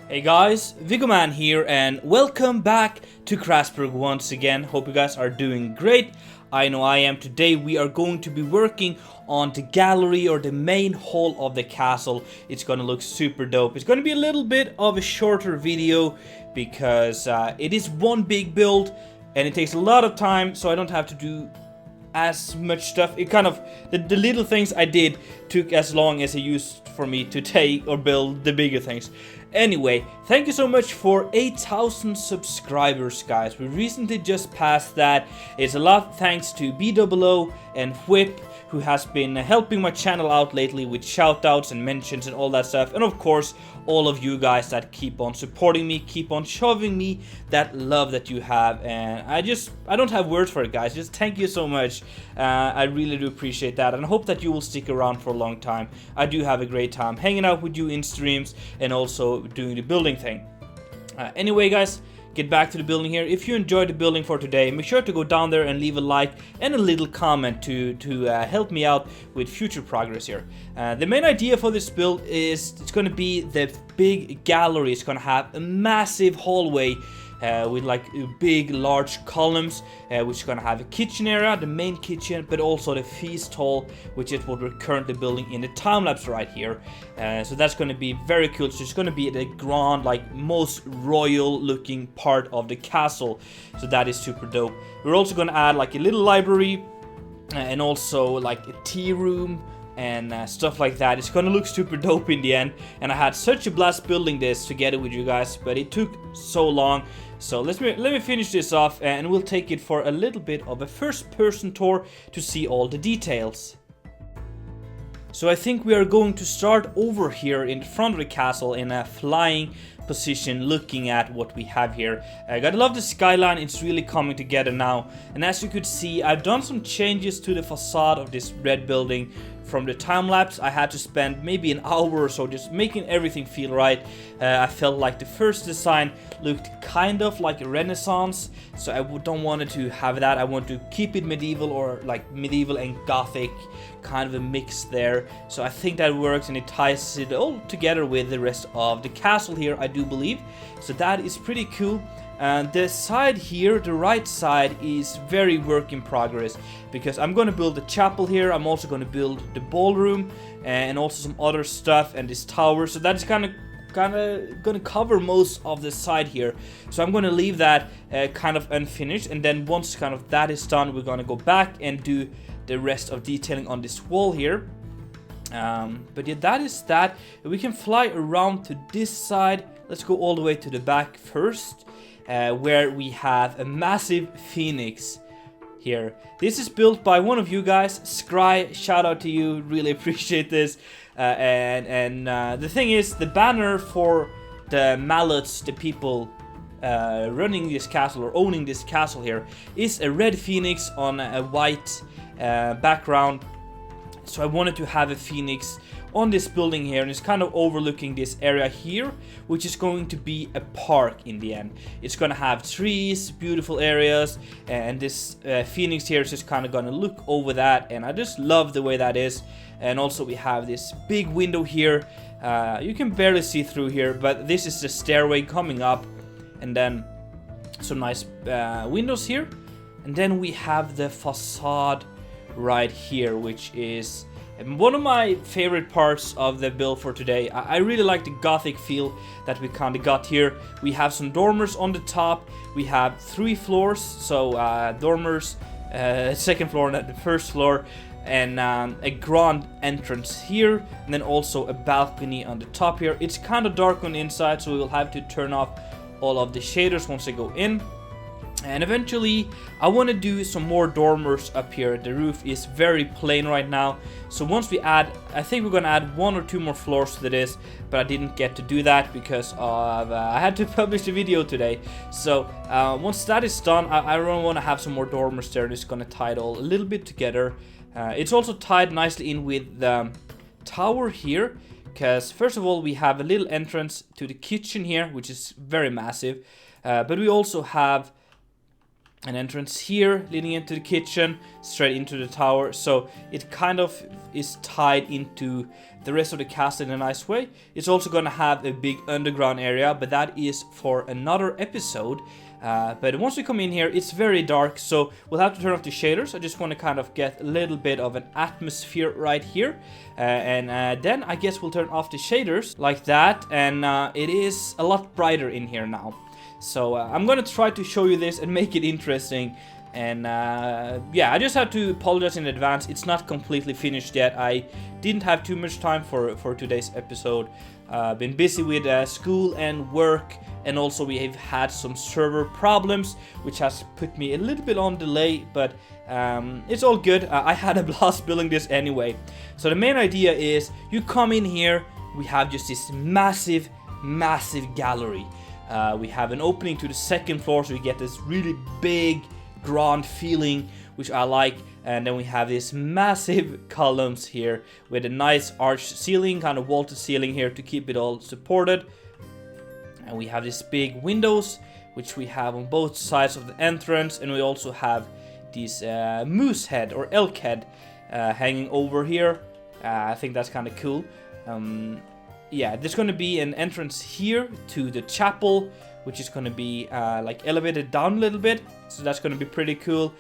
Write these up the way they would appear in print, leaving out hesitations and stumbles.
Hey guys, Vigoman here and welcome back to Crasburg once again. Hope you guys are doing great. I know I am. Today we are going to be working on the gallery or the main hall of the castle. It's gonna look super dope. It's gonna be a little bit of a shorter video because it is one big build and it takes a lot of time, so I don't have to do as much stuff. It kind of the little things I did took as long as it used for me to take or build the bigger things. Anyway, thank you so much for 8,000 subscribers, guys. We recently just passed that. It's a lot thanks to BOO and Whip, who has been helping my channel out lately with shoutouts and mentions and all that stuff. And of course, all of you guys that keep on supporting me, keep on showing me that love that you have. And I don't have words for it, guys. Just thank you so much. I really do appreciate that. And I hope that you will stick around for a long time. I do have a great time hanging out with you in streams and also doing the building thing. Anyway, guys, get back to the building here. If you enjoyed the building for today, make sure to go down there and leave a like and a little comment to help me out with future progress here. The main idea for this build is it's going to be the big gallery. It's going to have a massive hallway with like big large columns, which is going to have a kitchen area, the main kitchen, but also the feast hall, which is what we're currently building in the time lapse right here. So that's going to be very cool. So it's going to be the grand, like most royal looking part of the castle. So that is super dope. We're also going to add like a little library and also like a tea room and stuff like that. It's gonna look super dope in the end, and I had such a blast building this together with you guys, but it took so long. So let me finish this off and we'll take it for a little bit of a first-person tour to see all the details. So I think we are going to start over here in front of the castle in a flying position, looking at what we have here. I gotta love the skyline. It's really coming together now, and as you could see, I've done some changes to the facade of this red building. From the time lapse, I had to spend maybe an hour or so just making everything feel right. I felt like the first design looked kind of like a Renaissance, so I don't want to have that. I want to keep it medieval, or like medieval and gothic, kind of a mix there. So I think that works, and it ties it all together with the rest of the castle here, I do believe. So that is pretty cool. And the side here, the right side, is very work in progress because I'm going to build a chapel here. I'm also going to build the ballroom and also some other stuff and this tower. So that's kind of going to cover most of the side here. So I'm going to leave that kind of unfinished, and then once kind of that is done, we're going to go back and do the rest of detailing on this wall here. But yeah, that is that. We can fly around to this side. Let's go all the way to the back first. Where we have a massive phoenix here. This is built by one of you guys, Scry. Shout out to you, really appreciate this. The thing is, the banner for the mallets, the people running this castle or owning this castle here, is a red phoenix on a white background. So I wanted to have a phoenix on this building here, and it's kind of overlooking this area here, which is going to be a park in the end. It's going to have trees, beautiful areas, and this phoenix here is just kind of going to look over that, and I just love the way that is. And also we have this big window here. You can barely see through here, but this is the stairway coming up, and then some nice windows here. And then we have the facade right here, which is one of my favorite parts of the build for today. I really like the gothic feel that we kind of got here. We have some dormers on the top. We have 3 floors, so dormers, second floor and the first floor, and a grand entrance here, and then also a balcony on the top here. It's kind of dark on the inside, so we will have to turn off all of the shaders once I go in. And eventually, I want to do some more dormers up here. The roof is very plain right now. So once we add, I think we're going to add 1 or 2 more floors to this. But I didn't get to do that because of, I had to publish the video today. So once that is done, I really want to have some more dormers there. It's going to tie it all a little bit together. It's also tied nicely in with the tower here. Because first of all, we have a little entrance to the kitchen here, which is very massive. But we also have an entrance here leading into the kitchen, straight into the tower. So it kind of is tied into the rest of the castle in a nice way. It's also going to have a big underground area, but that is for another episode. But once we come in here, it's very dark, so we'll have to turn off the shaders. I just want to kind of get a little bit of an atmosphere right here. And then I guess we'll turn off the shaders like that. And it is a lot brighter in here now. So I'm gonna try to show you this and make it interesting. And yeah, I just have to apologize in advance. It's not completely finished yet. I didn't have too much time for today's episode. Been busy with school and work, and also we have had some server problems, which has put me a little bit on delay, but it's all good. I had a blast building this anyway. So the main idea is you come in here, we have just this massive gallery. We have an opening to the second floor, so we get this really big, grand feeling, which I like. And then we have these massive columns here with a nice arched ceiling, kind of vaulted ceiling here to keep it all supported. And we have these big windows, which we have on both sides of the entrance. And we also have these moose head or elk head hanging over here. I think that's kind of cool. Yeah, there's going to be an entrance here to the chapel, which is going to be like elevated down a little bit. So that's going to be pretty cool.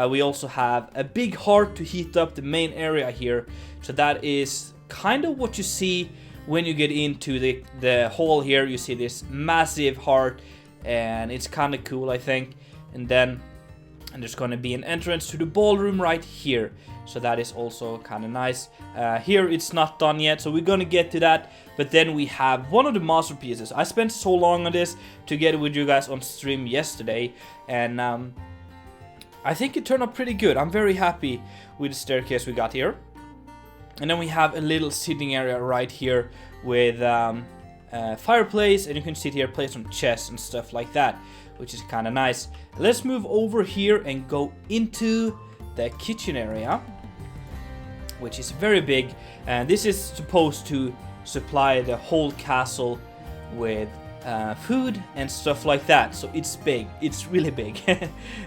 We also have a big heart to heat up the main area here. So that is kind of what you see when you get into the hall here. You see this massive heart, and it's kind of cool, I think. And there's going to be an entrance to the ballroom right here. So that is also kind of nice. Here it's not done yet, so we're going to get to that. But then we have one of the masterpieces. I spent so long on this together with you guys on stream yesterday, and I think it turned out pretty good. I'm very happy with the staircase we got here. And then we have a little sitting area right here with fireplace, and you can sit here, play some chess and stuff like that, which is kind of nice. Let's move over here and go into the kitchen area, which is very big, and this is supposed to supply the whole castle with food and stuff like that. So it's big, it's really big.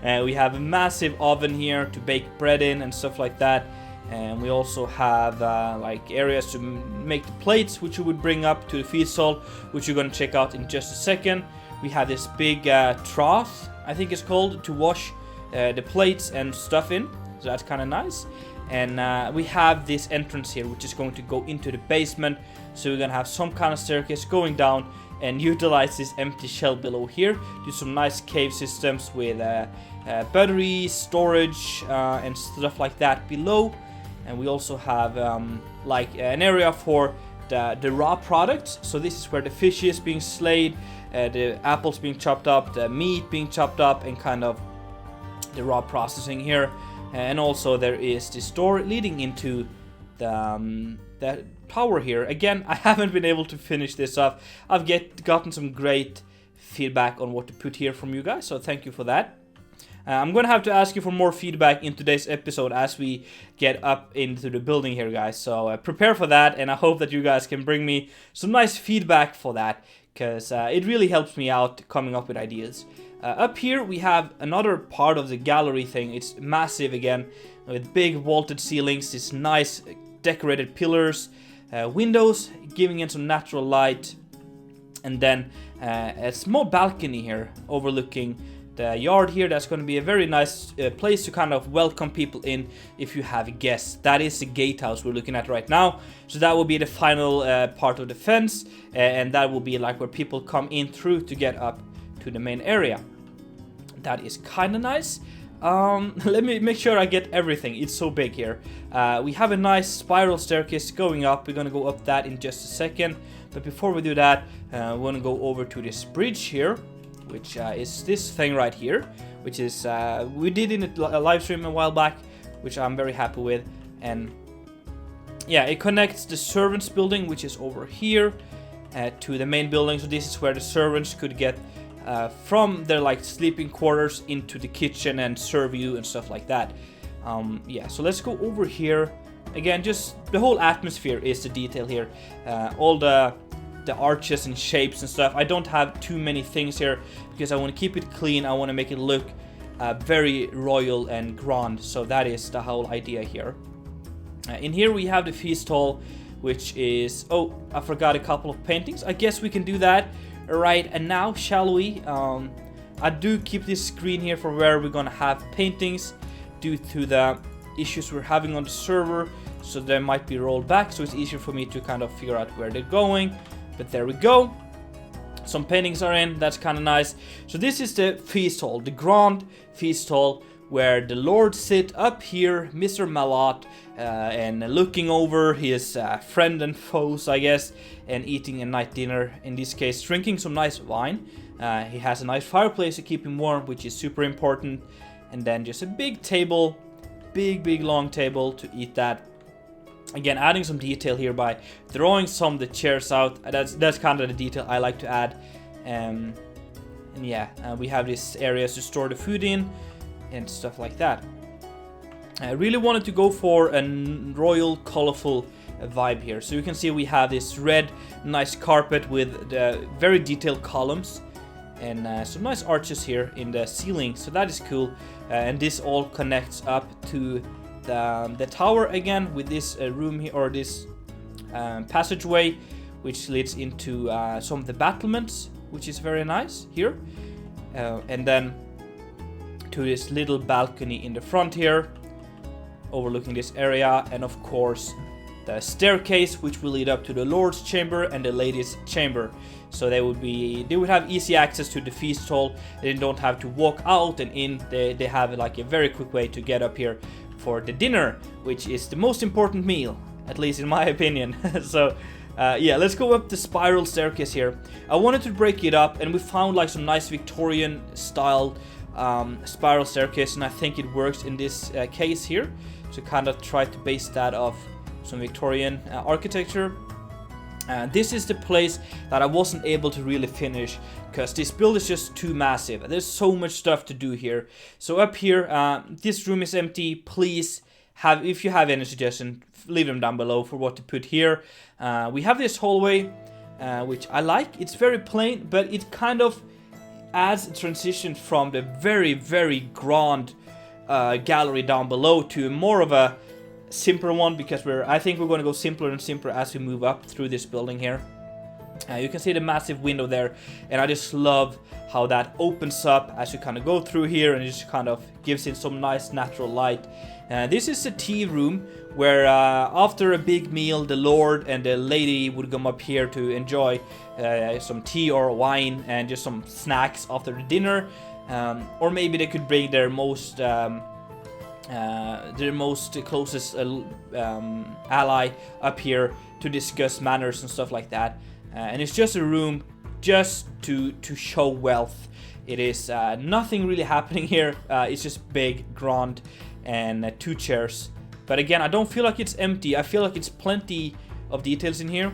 We have a massive oven here to bake bread in and stuff like that. And we also have like areas to make the plates, which we would bring up to the feast hall, which you're going to check out in just a second. We have this big trough, I think it's called, to wash the plates and stuff in. So that's kind of nice. And we have this entrance here, which is going to go into the basement. So we're going to have some kind of staircase going down and utilize this empty shell below here. Do some nice cave systems with batteries, storage, and stuff like that below. And we also have like an area for the raw products. So this is where the fish is being slayed, the apples being chopped up, the meat being chopped up, and kind of the raw processing here. And also there is this door leading into the tower here. Again, I haven't been able to finish this off. I've gotten some great feedback on what to put here from you guys, so thank you for that. I'm gonna have to ask you for more feedback in today's episode as we get up into the building here, guys. So prepare for that, and I hope that you guys can bring me some nice feedback for that, because it really helps me out coming up with ideas. Up here we have another part of the gallery thing. It's massive again, with big vaulted ceilings, these nice decorated pillars, windows giving in some natural light, and then a small balcony here overlooking the yard here. That's going to be a very nice place to kind of welcome people in if you have guests. That is the gatehouse we're looking at right now. So that will be the final part of the fence, and that will be like where people come in through to get up to the main area. That is kind of nice. Let me make sure I get everything. It's so big here. We have a nice spiral staircase going up. We're gonna go up that in just a second. But before we do that, we want to go over to this bridge here, which is this thing right here, which is we did in a live stream a while back, which I'm very happy with. And yeah, it connects the servants building, which is over here, to the main building. So this is where the servants could get from their like sleeping quarters into the kitchen and serve you and stuff like that. Yeah, so let's go over here. Again, just the whole atmosphere is the detail here. All the arches and shapes and stuff. I don't have too many things here because I want to keep it clean. I want to make it look very royal and grand. So that is the whole idea here. In here we have the feast hall, which is... Oh, I forgot a couple of paintings. I guess we can do that right and now, shall we? I do keep this screen here for where we're gonna have paintings due to the issues we're having on the server, so they might be rolled back, so it's easier for me to kind of figure out where they're going. But there we go. Some paintings are in, that's kind of nice. So this is the feast hall, the grand feast hall, where the lord sit up here, Mr. Malott, and looking over his friend and foes, I guess, and eating a night dinner, in this case drinking some nice wine. He has a nice fireplace to keep him warm, which is super important, and then just a big table, big long table to eat that. Again, adding some detail here by throwing some of the chairs out. That's kind of the detail I like to add. And yeah, we have these areas to store the food in and stuff like that. I really wanted to go for a royal, colorful vibe here. So you can see we have this red, nice carpet with the very detailed columns and some nice arches here in the ceiling. So that is cool. And this all connects up to the tower again with this room here, or this passageway, which leads into some of the battlements, which is very nice here. And then to this little balcony in the front here, overlooking this area, and of course the staircase, which will lead up to the Lord's chamber and the Lady's chamber. So they would have easy access to the feast hall. They don't have to walk out and in. They have like a very quick way to get up here for the dinner, which is the most important meal, at least in my opinion. So yeah, let's go up the spiral staircase here. I wanted to break it up, and we found like some nice Victorian style spiral staircase, and I think it works in this case here. So kind of try to base that off some Victorian architecture. This is the place that I wasn't able to really finish because this build is just too massive. There's so much stuff to do here. So up here, this room is empty. Please if you have any suggestions, leave them down below for what to put here. We have this hallway, which I like. It's very plain, but it kind of adds a transition from the very grand gallery down below to more of a simpler one, because I think we're going to go simpler and simpler as we move up through this building here. You can see the massive window there, and I just love how that opens up as you kind of go through here, and it just kind of gives it some nice natural light. This is the tea room where after a big meal the Lord and the Lady would come up here to enjoy some tea or wine and just some snacks after the dinner, or maybe they could bring their most closest ally up here to discuss manners and stuff like that. And it's just a room just to show wealth. It is nothing really happening here. It's just big, grand, and 2 chairs. But again, I don't feel like it's empty. I feel like it's plenty of details in here,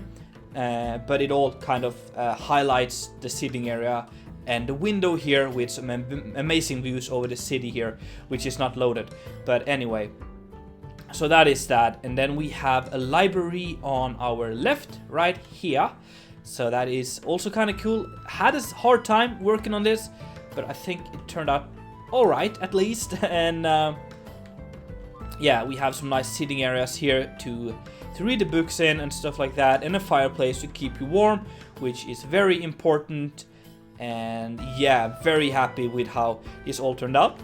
but it all kind of highlights the sitting area and the window here with some amazing views over the city here, which is not loaded. But anyway, so that is that. And then we have a library on our left right here. So that is also kind of cool. Had a hard time working on this, but I think it turned out all right at least. And yeah, we have some nice sitting areas here to read the books in and stuff like that, and a fireplace to keep you warm, which is very important. And yeah, very happy with how this all turned out.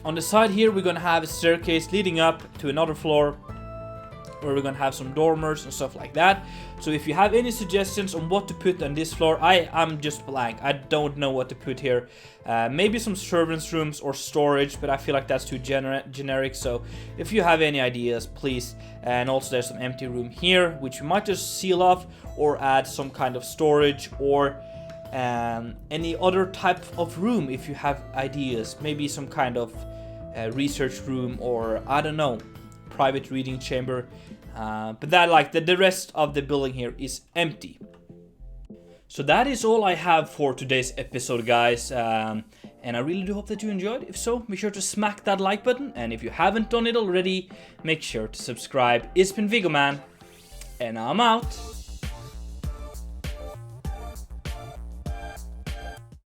On the side here, we're gonna have a staircase leading up to another floor where we're gonna have some dormers and stuff like that. So if you have any suggestions on what to put on this floor, I'm just blank. I don't know what to put here. Maybe some servants' rooms or storage, but I feel like that's too generic. So if you have any ideas, please. And also there's some empty room here, which we might just seal off or add some kind of storage, or any other type of room if you have ideas. Maybe some kind of research room, or I don't know, private reading chamber. But that, like, the rest of the building here is empty. So that is all I have for today's episode, guys. And I really do hope that you enjoyed. If so, be sure to smack that like button. And if you haven't done it already, make sure to subscribe. It's been Vigoman, and I'm out.